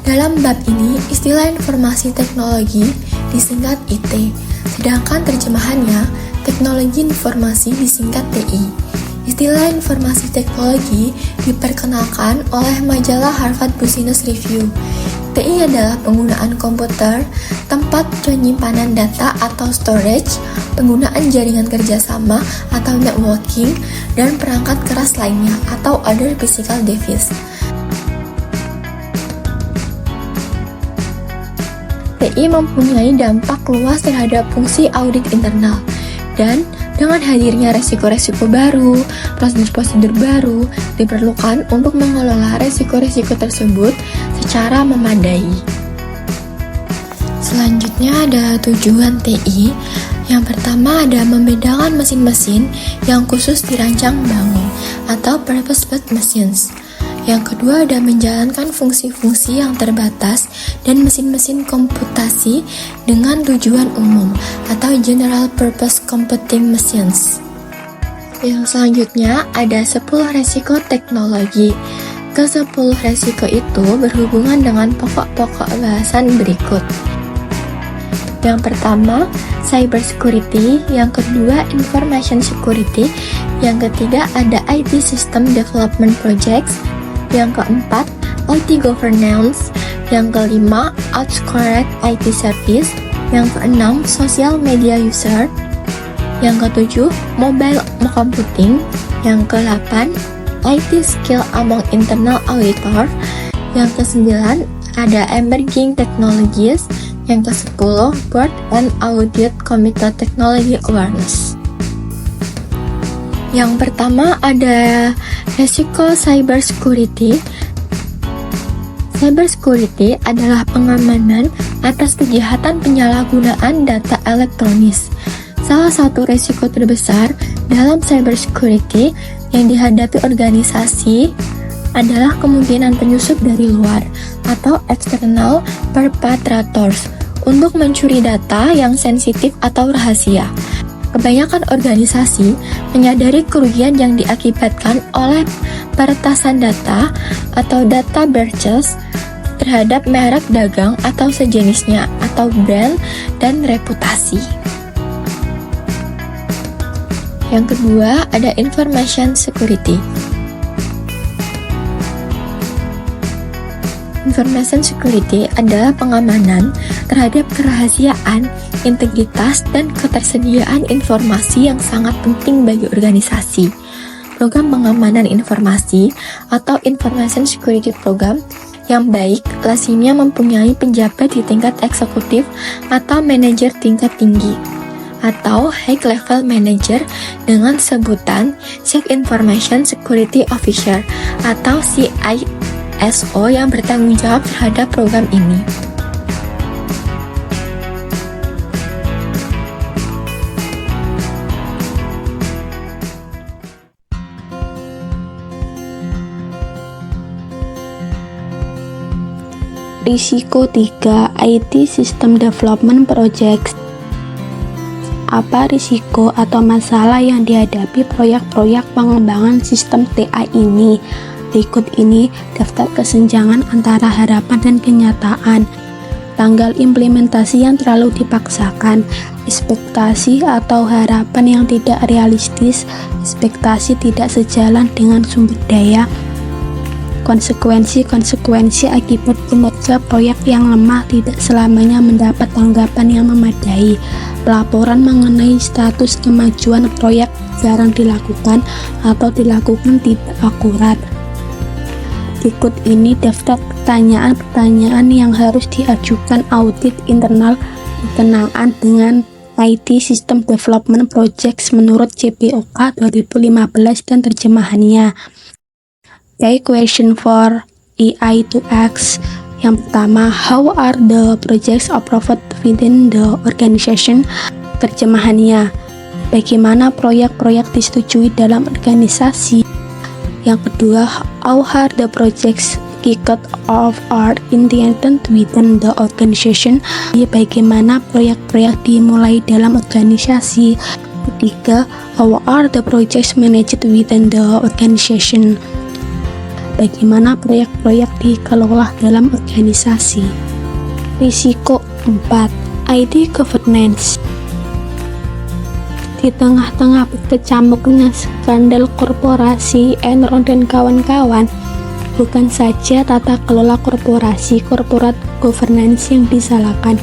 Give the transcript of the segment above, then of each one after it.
Dalam bab ini, istilah informasi teknologi disingkat IT, sedangkan terjemahannya teknologi informasi disingkat TI. Istilah informasi teknologi diperkenalkan oleh majalah Harvard Business Review. TI adalah penggunaan komputer, tempat penyimpanan data atau storage, penggunaan jaringan kerjasama atau networking, dan perangkat keras lainnya atau other physical device. TI mempunyai dampak luas terhadap fungsi audit internal, dan dengan hadirnya resiko-resiko baru, prosedur-prosedur baru diperlukan untuk mengelola resiko-resiko tersebut secara memadai. Selanjutnya ada tujuan TI. Yang pertama ada membedakan mesin-mesin yang khusus dirancang bangun atau purpose-built machines. Yang kedua ada menjalankan fungsi-fungsi yang terbatas dan mesin-mesin komputasi dengan tujuan umum atau general purpose computing machines. Yang selanjutnya ada 10 resiko teknologi. Ke-10 resiko itu berhubungan dengan pokok-pokok bahasan berikut. Yang pertama, cybersecurity. Yang kedua, information security. Yang ketiga, ada IT system development projects. Yang keempat, IT governance. Yang kelima, outscored IT service. Yang keenam, social media user. Yang ketujuh, mobile computing. Yang ke-8, IT skill among internal auditor. Yang ke-9, ada emerging technologies. Yang ke-10, board and audit committee technology awareness. Yang pertama ada resiko cybersecurity. Cybersecurity adalah pengamanan atas kejahatan penyalahgunaan data elektronis. Salah satu resiko terbesar dalam cybersecurity yang dihadapi organisasi adalah kemungkinan penyusup dari luar atau external perpetrators untuk mencuri data yang sensitif atau rahasia. Kebanyakan organisasi menyadari kerugian yang diakibatkan oleh peretasan data atau data breaches terhadap merek dagang atau sejenisnya atau brand dan reputasi. Yang kedua, ada information security. Information security adalah pengamanan terhadap kerahasiaan, integritas, dan ketersediaan informasi yang sangat penting bagi organisasi. Program pengamanan informasi atau Information Security Program yang baik lazimnya mempunyai penjabat di tingkat eksekutif atau manajer tingkat tinggi atau high level manager dengan sebutan Chief Information Security Officer atau CISO yang bertanggung jawab terhadap program ini. Risiko 3, IT System Development Projects. Apa risiko atau masalah yang dihadapi proyek-proyek pengembangan sistem TI ini? Berikut ini daftar kesenjangan antara harapan dan kenyataan. Tanggal implementasi yang terlalu dipaksakan, ekspektasi atau harapan yang tidak realistis, ekspektasi tidak sejalan dengan sumber daya, konsekuensi akibat kinerja proyek yang lemah tidak selamanya mendapat tanggapan yang memadai. Pelaporan mengenai status kemajuan proyek jarang dilakukan atau dilakukan tidak akurat. Berikut ini daftar pertanyaan-pertanyaan yang harus diajukan audit internal berkenaan dengan IT System Development Projects menurut CPOK 2015 dan terjemahannya. Question for EI to X. Yang pertama, how are the projects approved within the organization? Terjemahannya, bagaimana proyek-proyek disetujui dalam organisasi? Yang kedua, how are the projects kicked off or intended within the organization? Bagaimana proyek-proyek dimulai dalam organisasi? Ketiga, how are the projects managed within the organization? bagaimana proyek-proyek dikelola dalam organisasi. Risiko 4. IT governance. Di tengah-tengah kecamuknya skandal korporasi Enron dan kawan-kawan, bukan saja tata kelola korporasi corporate governance yang disalahkan,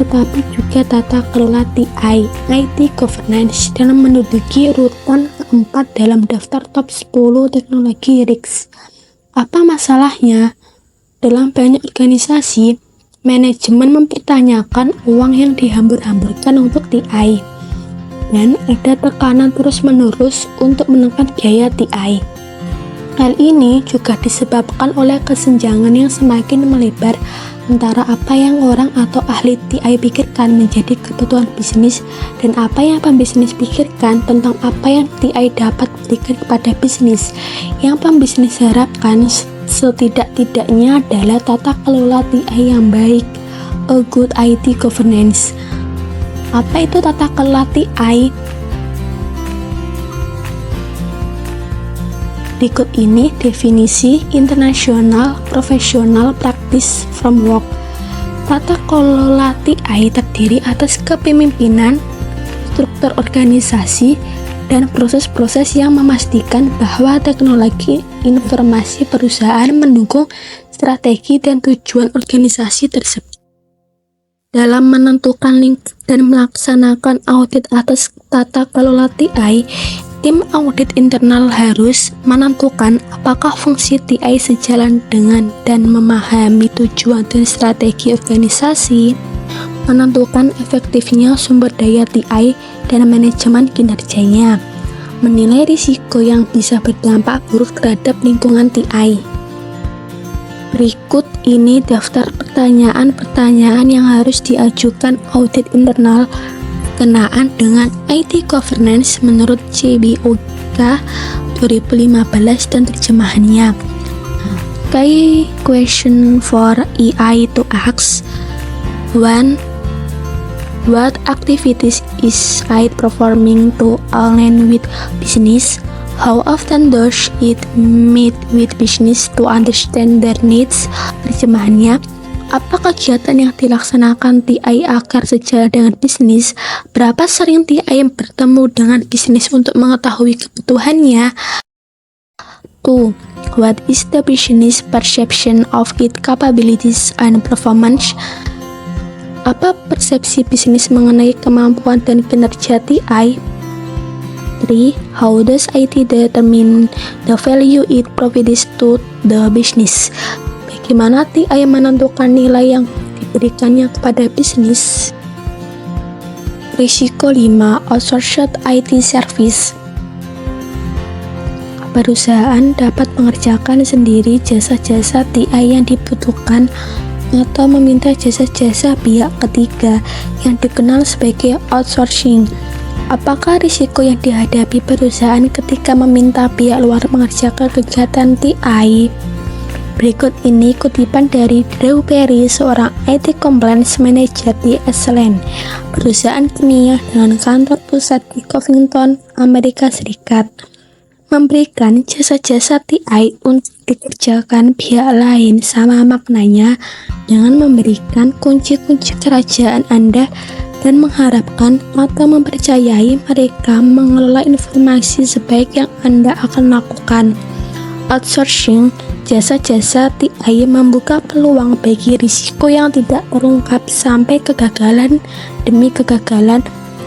tetapi juga tata kelola TI, IT governance, dalam menduduki urutan keempat dalam daftar top 10 teknologi RICS. Apa masalahnya? Dalam banyak organisasi, manajemen mempertanyakan uang yang dihambur-hamburkan untuk TI, dan ada tekanan terus-menerus untuk menekan biaya TI. Hal ini juga disebabkan oleh kesenjangan yang semakin melebar antara apa yang orang atau ahli TI pikirkan menjadi kebutuhan bisnis dan apa yang pembisnis pikirkan tentang apa yang TI dapat berikan kepada bisnis. Yang pembisnis harapkan setidak-tidaknya adalah tata kelola TI yang baik, a good IT governance. Apa itu tata kelola TI? Berikut ini definisi International Professional Practice Framework. Tata kelola TI terdiri atas kepemimpinan, struktur organisasi, dan proses-proses yang memastikan bahwa teknologi informasi perusahaan mendukung strategi dan tujuan organisasi tersebut. Dalam menentukan lingkup dan melaksanakan audit atas tata kelola TI, tim audit internal harus menentukan apakah fungsi TI sejalan dengan dan memahami tujuan dan strategi organisasi, menentukan efektifnya sumber daya TI dan manajemen kinerjanya, menilai risiko yang bisa berdampak buruk terhadap lingkungan TI. Berikut ini daftar pertanyaan-pertanyaan yang harus diajukan audit internal berkenaan dengan IT governance menurut CBOK 2015 dan terjemahannya. Key question for EI to ask. 1. What activities is IT performing to align with business? How often does it meet with business to understand their needs? Terjemahannya, apa kegiatan yang dilaksanakan TI agar sejalan dengan bisnis? Berapa sering TI bertemu dengan bisnis untuk mengetahui kebutuhannya? 2. What is the business perception of its capabilities and performance? Apa persepsi bisnis mengenai kemampuan dan kinerja TI? 3. How does IT determine the value it provides to the business? Bagaimana TI menentukan nilai yang diberikannya kepada bisnis? Risiko 5. Outsourced IT service. Perusahaan dapat mengerjakan sendiri jasa-jasa TI yang dibutuhkan atau meminta jasa-jasa pihak ketiga yang dikenal sebagai outsourcing. Apakah risiko yang dihadapi perusahaan ketika meminta pihak luar mengerjakan kegiatan TI? Berikut ini kutipan dari Drew Perry, seorang IT Compliance Manager di Esalen, perusahaan kimia dengan kantor pusat di Covington, Amerika Serikat. Memberikan jasa-jasa TI untuk dikerjakan pihak lain sama maknanya dengan memberikan kunci-kunci kerajaan Anda dan mengharapkan atau mempercayai mereka mengelola informasi sebaik yang Anda akan lakukan. Outsourcing jasa-jasa TI membuka peluang bagi risiko yang tidak terungkap sampai kegagalan demi kegagalan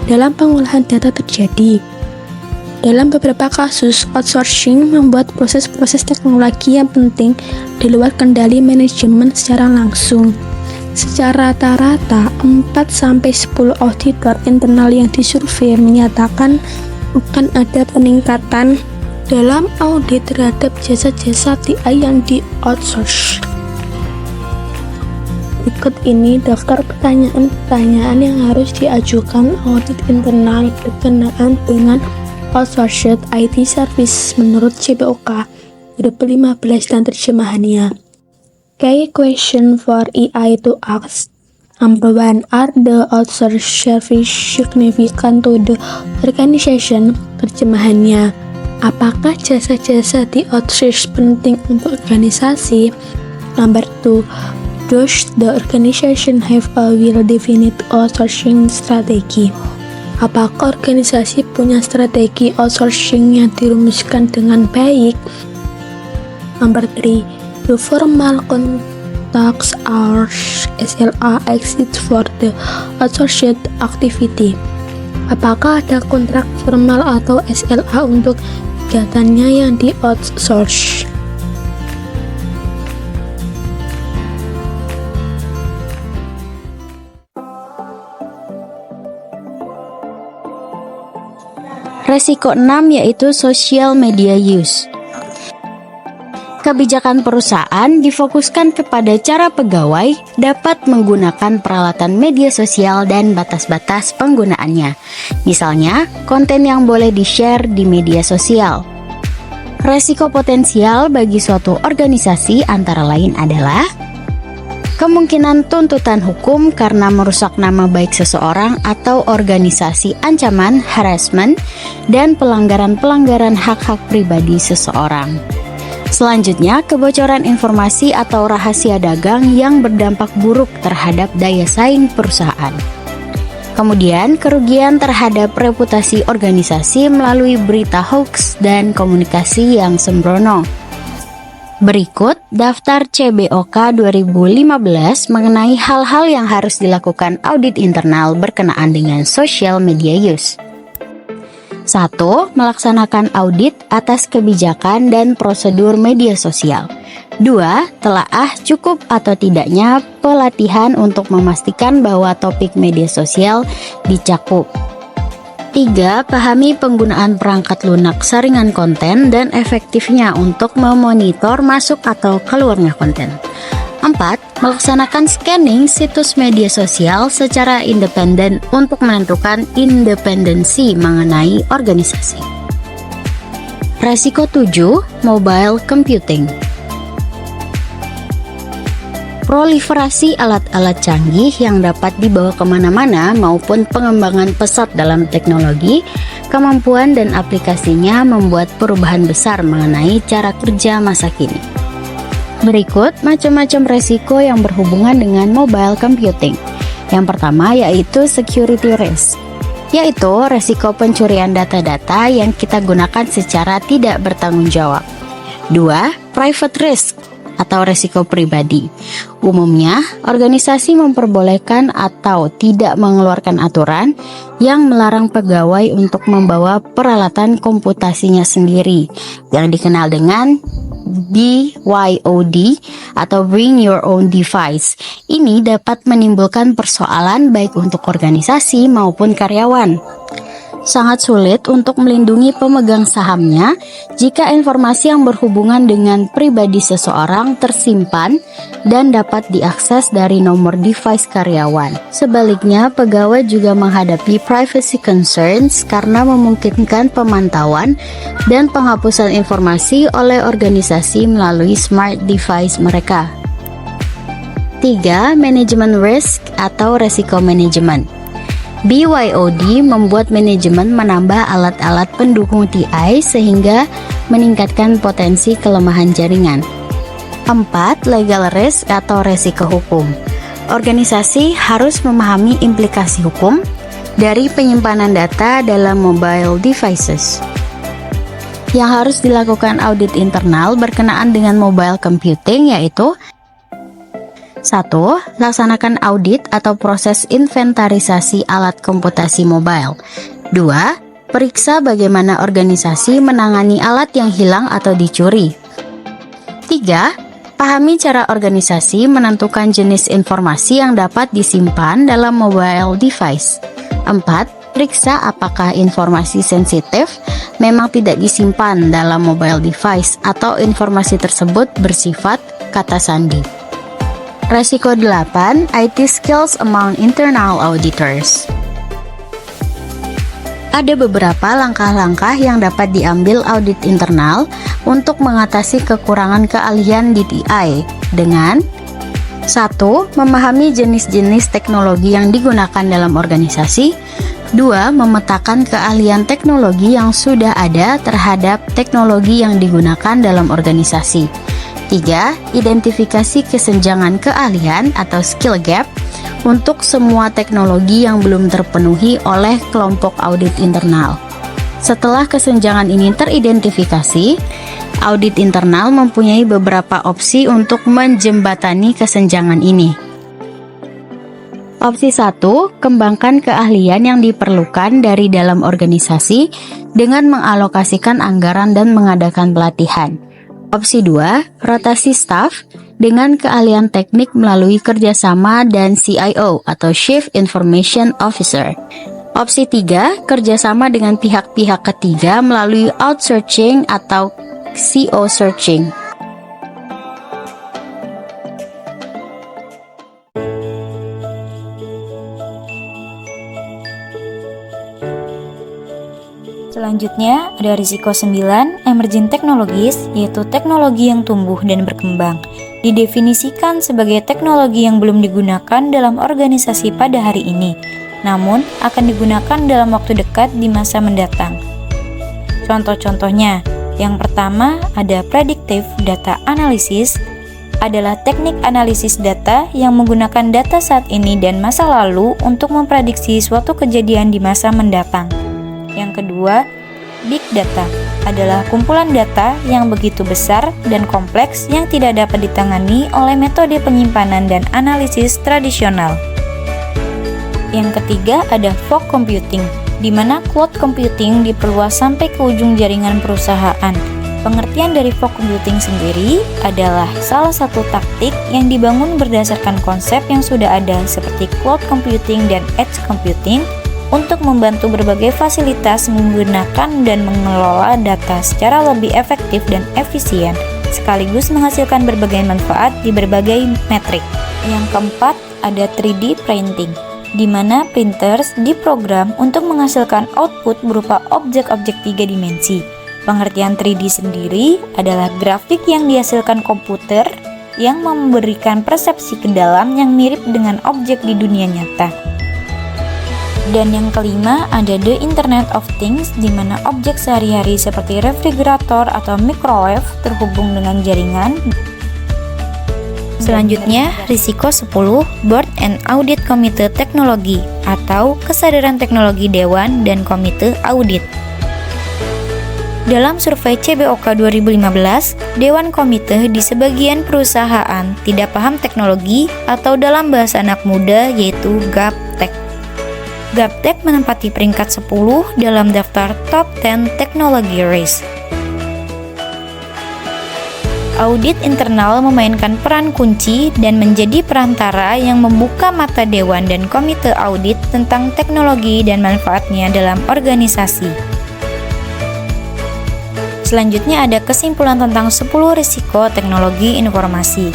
dalam pengolahan data terjadi. Dalam beberapa kasus, outsourcing membuat proses-proses teknologi yang penting di luar kendali manajemen secara langsung. Secara rata-rata, 4-10 auditor internal yang disurvei menyatakan akan ada peningkatan dalam audit terhadap jasa-jasa TI yang di-outsource. Berikut ini daftar pertanyaan-pertanyaan yang harus diajukan audit internal berkenaan dengan outsourced IT service menurut CBOK 2015 dan terjemahannya. Key question for EI to ask. Number 1. Are the outsourced service significant to the organization? Terjemahannya, Apakah jasa-jasa di outsource penting untuk organisasi? Number 2, does the organization have a well-defined outsourcing strategy? Apakah organisasi punya strategi outsourcing yang dirumuskan dengan baik? Number 3, do formal contracts or SLA exist for the outsourced activity? Apakah ada kontrak formal atau SLA untuk kegiatannya yang di outsource? Resiko 6 yaitu social media use. Kebijakan perusahaan difokuskan kepada cara pegawai dapat menggunakan peralatan media sosial dan batas-batas penggunaannya. Misalnya, konten yang boleh di-share di media sosial. Resiko potensial bagi suatu organisasi antara lain adalah kemungkinan tuntutan hukum karena merusak nama baik seseorang atau organisasi, ancaman, harassment, dan pelanggaran-pelanggaran hak-hak pribadi seseorang. Selanjutnya, kebocoran informasi atau rahasia dagang yang berdampak buruk terhadap daya saing perusahaan. Kemudian, kerugian terhadap reputasi organisasi melalui berita hoax dan komunikasi yang sembrono. Berikut daftar CBOK 2015 mengenai hal-hal yang harus dilakukan audit internal berkenaan dengan social media use. 1. Melaksanakan audit atas kebijakan dan prosedur media sosial. 2. Telaah cukup atau tidaknya pelatihan untuk memastikan bahwa topik media sosial dicakup. 3. Pahami penggunaan perangkat lunak saringan konten dan efektifnya untuk memonitor masuk atau keluarnya konten. 4. Melaksanakan scanning situs media sosial secara independen untuk menentukan independensi mengenai organisasi. Resiko 7. Mobile computing. Proliferasi alat-alat canggih yang dapat dibawa kemana-mana maupun pengembangan pesat dalam teknologi, kemampuan dan aplikasinya membuat perubahan besar mengenai cara kerja masa kini. Berikut macam-macam resiko yang berhubungan dengan mobile computing. Yang pertama yaitu security risk, yaitu resiko pencurian data-data yang kita gunakan secara tidak bertanggung jawab. 2. Private risk atau resiko pribadi. Umumnya, organisasi memperbolehkan atau tidak mengeluarkan aturan yang melarang pegawai untuk membawa peralatan komputasinya sendiri, yang dikenal dengan BYOD atau Bring Your Own Device. Ini dapat menimbulkan persoalan baik untuk organisasi maupun karyawan. Sangat sulit untuk melindungi pemegang sahamnya jika informasi yang berhubungan dengan pribadi seseorang tersimpan dan dapat diakses dari nomor device karyawan. Sebaliknya, pegawai juga menghadapi privacy concerns karena memungkinkan pemantauan dan penghapusan informasi oleh organisasi melalui smart device mereka. 3. Manajemen risk atau resiko manajemen. BYOD membuat manajemen menambah alat-alat pendukung TI sehingga meningkatkan potensi kelemahan jaringan. 4. Legal risk atau resiko hukum. Organisasi harus memahami implikasi hukum dari penyimpanan data dalam mobile devices. Yang harus dilakukan audit internal berkenaan dengan mobile computing yaitu 1. Laksanakan audit atau proses inventarisasi alat komputasi mobile. 2. Periksa bagaimana organisasi menangani alat yang hilang atau dicuri. 3. Pahami cara organisasi menentukan jenis informasi yang dapat disimpan dalam mobile device. 4. Periksa apakah informasi sensitif memang tidak disimpan dalam mobile device atau informasi tersebut bersifat kata sandi. Resiko 8. IT skills among internal auditors. Ada beberapa langkah-langkah yang dapat diambil audit internal untuk mengatasi kekurangan keahlian di TI dengan 1. Memahami jenis-jenis teknologi yang digunakan dalam organisasi. 2. Memetakan keahlian teknologi yang sudah ada terhadap teknologi yang digunakan dalam organisasi. 3. Identifikasi kesenjangan keahlian atau skill gap untuk semua teknologi yang belum terpenuhi oleh kelompok audit internal. Setelah kesenjangan ini teridentifikasi, audit internal mempunyai beberapa opsi untuk menjembatani kesenjangan ini. Opsi 1, kembangkan keahlian yang diperlukan dari dalam organisasi dengan mengalokasikan anggaran dan mengadakan pelatihan. Opsi 2, rotasi staf dengan keahlian teknik melalui kerjasama dan CIO atau Chief Information Officer. Opsi 3, kerjasama dengan pihak-pihak ketiga melalui outsourcing atau CO searching. Selanjutnya ada risiko 9, emerging technologies, yaitu teknologi yang tumbuh dan berkembang. Didefinisikan sebagai teknologi yang belum digunakan dalam organisasi pada hari ini, namun akan digunakan dalam waktu dekat di masa mendatang. Contoh-contohnya, yang pertama ada predictive data analysis, adalah teknik analisis data yang menggunakan data saat ini dan masa lalu untuk memprediksi suatu kejadian di masa mendatang. Yang kedua, big data adalah kumpulan data yang begitu besar dan kompleks yang tidak dapat ditangani oleh metode penyimpanan dan analisis tradisional. Yang ketiga ada fog computing, di mana cloud computing diperluas sampai ke ujung jaringan perusahaan. Pengertian dari fog computing sendiri adalah salah satu taktik yang dibangun berdasarkan konsep yang sudah ada seperti cloud computing dan edge computing untuk membantu berbagai fasilitas menggunakan dan mengelola data secara lebih efektif dan efisien, sekaligus menghasilkan berbagai manfaat di berbagai metrik. Yang keempat ada 3D printing, di mana printers diprogram untuk menghasilkan output berupa objek-objek 3 dimensi. Pengertian 3D sendiri adalah grafik yang dihasilkan komputer yang memberikan persepsi ke dalam yang mirip dengan objek di dunia nyata. Dan yang kelima ada the Internet of Things, di mana objek sehari-hari seperti refrigerator atau microwave terhubung dengan jaringan. Selanjutnya, risiko 10, Board and Audit Komite Teknologi atau kesadaran teknologi Dewan dan Komite Audit. Dalam survei CBOK 2015, Dewan Komite di sebagian perusahaan tidak paham teknologi atau dalam bahasa anak muda yaitu gaptek. Gaptek menempati peringkat 10 dalam daftar Top 10 Technology Race. Audit internal memainkan peran kunci dan menjadi perantara yang membuka mata dewan dan komite audit tentang teknologi dan manfaatnya dalam organisasi. Selanjutnya ada kesimpulan tentang 10 risiko teknologi informasi.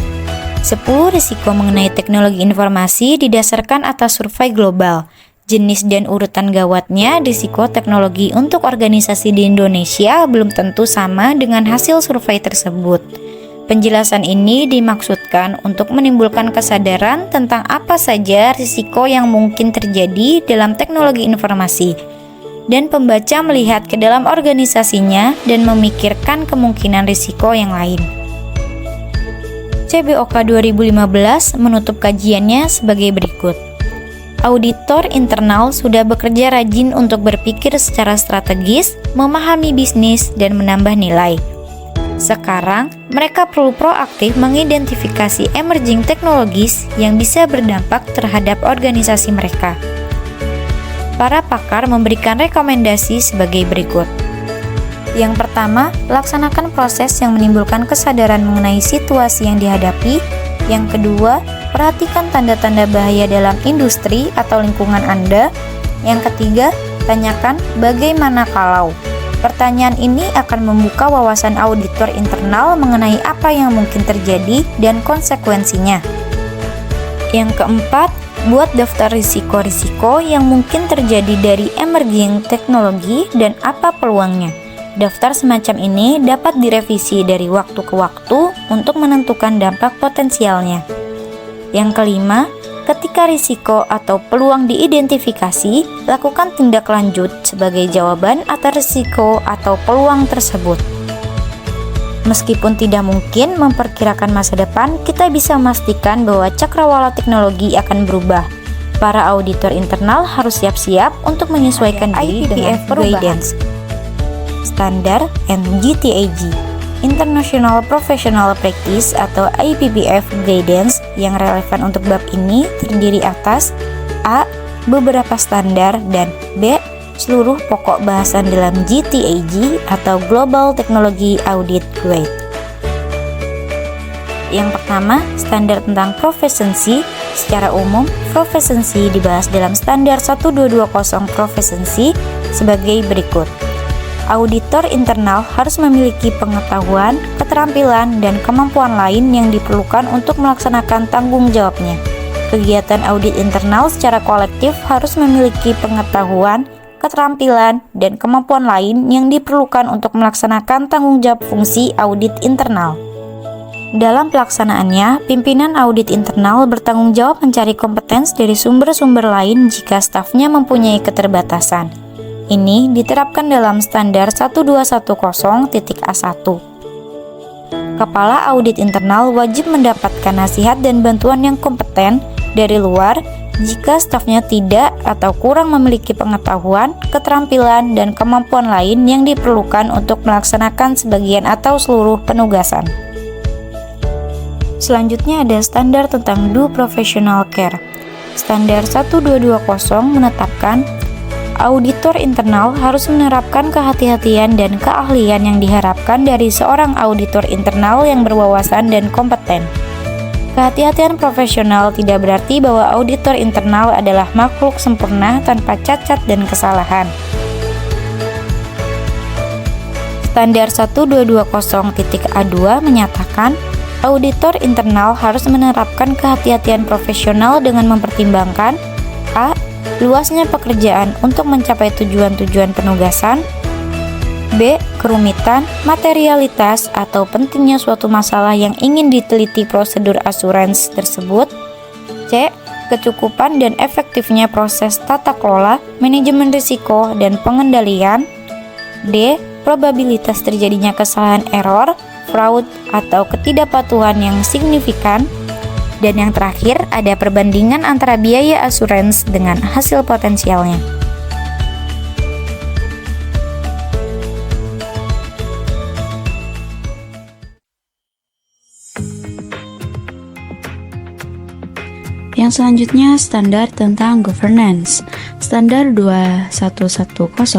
10 risiko mengenai teknologi informasi didasarkan atas survei global. Jenis dan urutan gawatnya risiko teknologi untuk organisasi di Indonesia belum tentu sama dengan hasil survei tersebut. Penjelasan ini dimaksudkan untuk menimbulkan kesadaran tentang apa saja risiko yang mungkin terjadi dalam teknologi informasi, dan pembaca melihat ke dalam organisasinya dan memikirkan kemungkinan risiko yang lain. CBOK 2015 menutup kajiannya sebagai berikut. Auditor internal sudah bekerja rajin untuk berpikir secara strategis, memahami bisnis, dan menambah nilai. Sekarang, mereka perlu proaktif mengidentifikasi emerging technologies yang bisa berdampak terhadap organisasi mereka. Para pakar memberikan rekomendasi sebagai berikut. Yang pertama, laksanakan proses yang menimbulkan kesadaran mengenai situasi yang dihadapi. Yang kedua, perhatikan tanda-tanda bahaya dalam industri atau lingkungan Anda. Yang ketiga, tanyakan bagaimana kalau. Pertanyaan ini akan membuka wawasan auditor internal mengenai apa yang mungkin terjadi dan konsekuensinya. Yang keempat, buat daftar risiko-risiko yang mungkin terjadi dari emerging teknologi dan apa peluangnya. Daftar semacam ini dapat direvisi dari waktu ke waktu untuk menentukan dampak potensialnya. Yang kelima, ketika risiko atau peluang diidentifikasi, lakukan tindak lanjut sebagai jawaban atas risiko atau peluang tersebut. Meskipun tidak mungkin memperkirakan masa depan, kita bisa memastikan bahwa cakrawala teknologi akan berubah. Para auditor internal harus siap-siap untuk menyesuaikan diri dengan perubahan. Standar and GTAG, International Professional Practice atau IPPF Guidance yang relevan untuk bab ini terdiri atas A. Beberapa standar dan B. Seluruh pokok bahasan dalam GTAG atau Global Technology Audit Guide. Yang pertama, standar tentang proficiency. Secara umum, proficiency dibahas dalam standar 1220 proficiency sebagai berikut. Auditor internal harus memiliki pengetahuan, keterampilan, dan kemampuan lain yang diperlukan untuk melaksanakan tanggung jawabnya. Kegiatan audit internal secara kolektif harus memiliki pengetahuan, keterampilan, dan kemampuan lain yang diperlukan untuk melaksanakan tanggung jawab fungsi audit internal. Dalam pelaksanaannya, pimpinan audit internal bertanggung jawab mencari kompetens dari sumber-sumber lain jika stafnya mempunyai keterbatasan. Ini diterapkan dalam standar 1210.A1. Kepala audit internal wajib mendapatkan nasihat dan bantuan yang kompeten dari luar jika stafnya tidak atau kurang memiliki pengetahuan, keterampilan, dan kemampuan lain yang diperlukan untuk melaksanakan sebagian atau seluruh penugasan. Selanjutnya ada standar tentang due professional care. Standar 1220 menetapkan auditor internal harus menerapkan kehati-hatian dan keahlian yang diharapkan dari seorang auditor internal yang berwawasan dan kompeten. Kehati-hatian profesional tidak berarti bahwa auditor internal adalah makhluk sempurna tanpa cacat dan kesalahan. Standar 1220.A2 menyatakan auditor internal harus menerapkan kehati-hatian profesional dengan mempertimbangkan A. Luasnya pekerjaan untuk mencapai tujuan-tujuan penugasan, B. Kerumitan, materialitas, atau pentingnya suatu masalah yang ingin diteliti prosedur asuransi tersebut, C. Kecukupan dan efektifnya proses tata kelola, manajemen risiko, dan pengendalian, D. Probabilitas terjadinya kesalahan error, fraud, atau ketidakpatuhan yang signifikan, dan yang terakhir ada perbandingan antara biaya asuransi dengan hasil potensialnya. Yang selanjutnya standar tentang governance. Standar 2110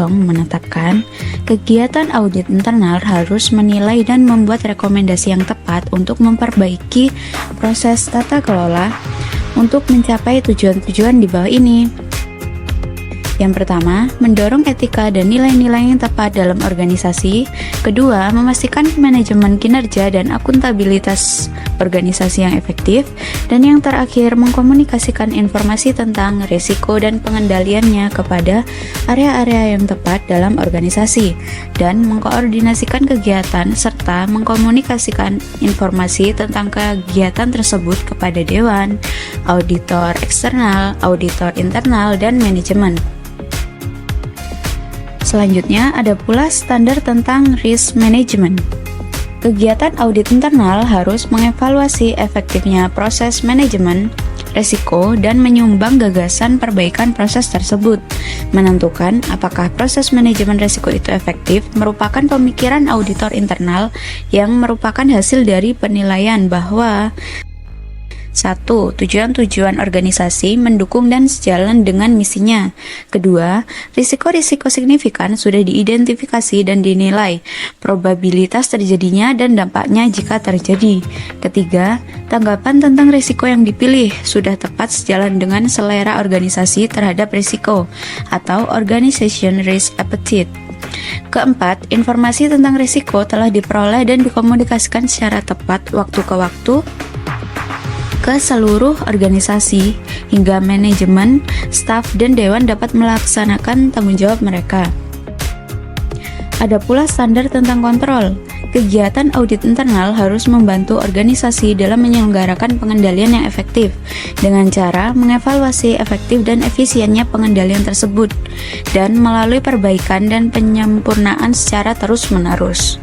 menetapkan kegiatan audit internal harus menilai dan membuat rekomendasi yang tepat untuk memperbaiki proses tata kelola untuk mencapai tujuan-tujuan di bawah ini. Yang pertama, mendorong etika dan nilai-nilai yang tepat dalam organisasi. Kedua, memastikan manajemen kinerja dan akuntabilitas organisasi yang efektif. Dan yang terakhir, mengkomunikasikan informasi tentang risiko dan pengendaliannya kepada area-area yang tepat dalam organisasi. Dan mengkoordinasikan kegiatan serta mengkomunikasikan informasi tentang kegiatan tersebut kepada dewan, auditor eksternal, auditor internal, dan manajemen. Selanjutnya ada pula standar tentang risk management. Kegiatan audit internal harus mengevaluasi efektifnya proses manajemen risiko dan menyumbang gagasan perbaikan proses tersebut. Menentukan apakah proses manajemen risiko itu efektif merupakan pemikiran auditor internal yang merupakan hasil dari penilaian bahwa 1. Tujuan-tujuan organisasi mendukung dan sejalan dengan misinya. Kedua, risiko-risiko signifikan sudah diidentifikasi dan dinilai, probabilitas terjadinya dan dampaknya jika terjadi. Ketiga, tanggapan tentang risiko yang dipilih sudah tepat sejalan dengan selera organisasi terhadap risiko atau organization risk appetite. Keempat, informasi tentang risiko telah diperoleh dan dikomunikasikan secara tepat waktu ke waktu ke seluruh organisasi hingga manajemen, staf, dan dewan dapat melaksanakan tanggung jawab mereka. Ada pula standar tentang kontrol. Kegiatan audit internal harus membantu organisasi dalam menyelenggarakan pengendalian yang efektif dengan cara mengevaluasi efektif dan efisiennya pengendalian tersebut dan melalui perbaikan dan penyempurnaan secara terus-menerus.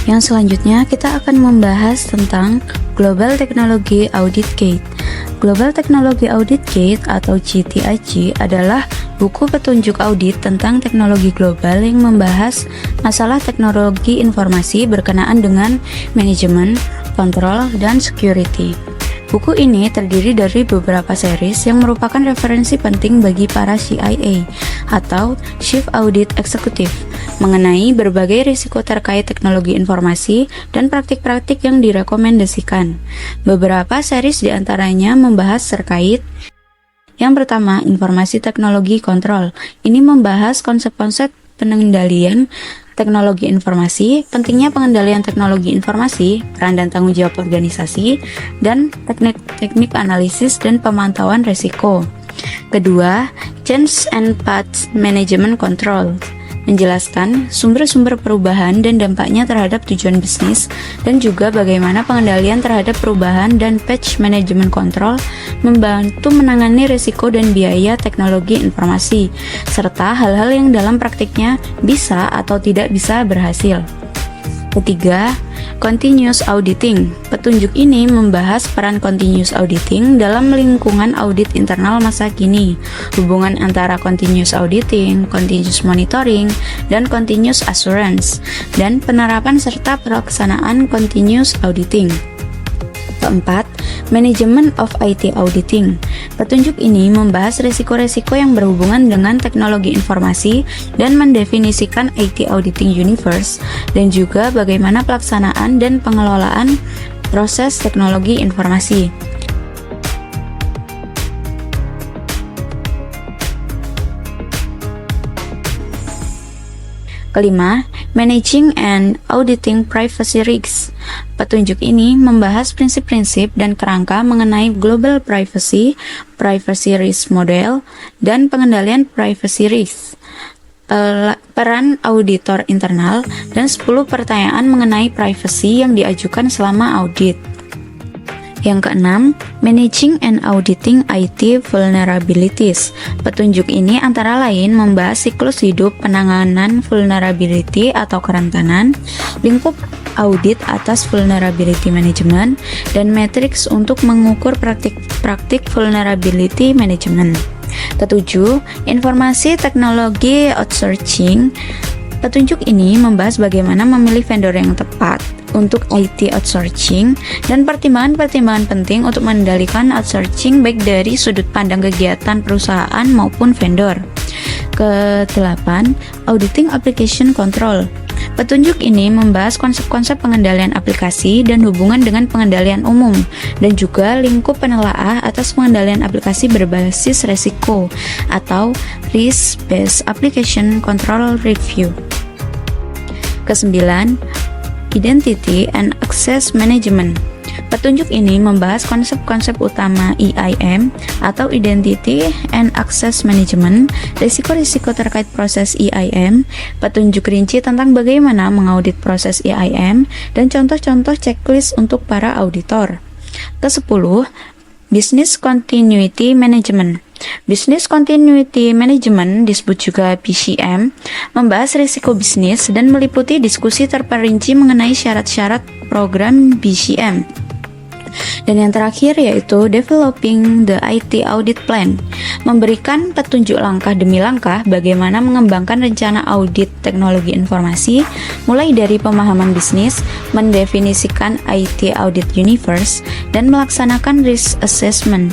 Yang selanjutnya kita akan membahas tentang Global Technology Audit Guide. Global Technology Audit Guide atau GTIG adalah buku petunjuk audit tentang teknologi global yang membahas masalah teknologi informasi berkenaan dengan manajemen, kontrol, dan security. Buku ini terdiri dari beberapa series yang merupakan referensi penting bagi para CIA atau Chief Audit Executive mengenai berbagai risiko terkait teknologi informasi dan praktik-praktik yang direkomendasikan. Beberapa series diantaranya membahas terkait yang pertama, informasi teknologi kontrol. Ini membahas konsep-konsep pengendalian teknologi informasi, pentingnya pengendalian teknologi informasi, peran dan tanggung jawab organisasi, dan teknik-teknik analisis dan pemantauan risiko. Kedua, Change and Path Management Control, menjelaskan sumber-sumber perubahan dan dampaknya terhadap tujuan bisnis, dan juga bagaimana pengendalian terhadap perubahan dan patch management control membantu menangani risiko dan biaya teknologi informasi, serta hal-hal yang dalam praktiknya bisa atau tidak bisa berhasil. Ketiga, Continuous Auditing. Petunjuk ini membahas peran Continuous Auditing dalam lingkungan audit internal masa kini, hubungan antara Continuous Auditing, Continuous Monitoring, dan Continuous Assurance, dan penerapan serta pelaksanaan Continuous Auditing. Keempat, Management of IT Auditing. Petunjuk ini membahas risiko-risiko yang berhubungan dengan teknologi informasi dan mendefinisikan IT Auditing Universe, dan juga bagaimana pelaksanaan dan pengelolaan proses teknologi informasi. Kelima, Managing and Auditing Privacy Risks. Petunjuk ini membahas prinsip-prinsip dan kerangka mengenai Global Privacy Risk Model, dan pengendalian Privacy Risk, peran auditor internal, dan 10 pertanyaan mengenai privacy yang diajukan selama audit. Yang keenam, Managing and Auditing IT Vulnerabilities. Petunjuk ini antara lain membahas siklus hidup penanganan vulnerability atau kerentanan, lingkup audit atas vulnerability management, dan matriks untuk mengukur praktik vulnerability management. Ketujuh, Informasi Teknologi Outsourcing. Petunjuk ini membahas bagaimana memilih vendor yang tepat untuk IT outsourcing dan pertimbangan-pertimbangan penting untuk mengendalikan outsourcing baik dari sudut pandang kegiatan perusahaan maupun vendor. Kedelapan, Auditing Application Control. Petunjuk ini membahas konsep-konsep pengendalian aplikasi dan hubungan dengan pengendalian umum, dan juga lingkup penelaah atas pengendalian aplikasi berbasis resiko atau Risk-Based Application Control Review. Kesembilan, Identity and Access Management. Petunjuk ini membahas konsep-konsep utama EIM atau Identity and Access Management, risiko-risiko terkait proses EIM, petunjuk rinci tentang bagaimana mengaudit proses EIM, dan contoh-contoh checklist untuk para auditor. Ke-10, Business Continuity Management. Business Continuity Management, disebut juga BCM, membahas risiko bisnis dan meliputi diskusi terperinci mengenai syarat-syarat program BCM. Dan yang terakhir yaitu Developing the IT Audit Plan, memberikan petunjuk langkah demi langkah bagaimana mengembangkan rencana audit teknologi informasi, mulai dari pemahaman bisnis, mendefinisikan IT Audit Universe, dan melaksanakan risk assessment,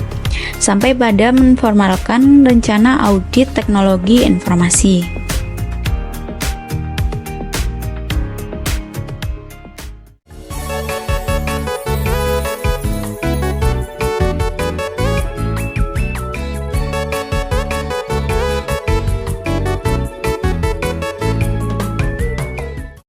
sampai pada menformalkan rencana audit teknologi informasi.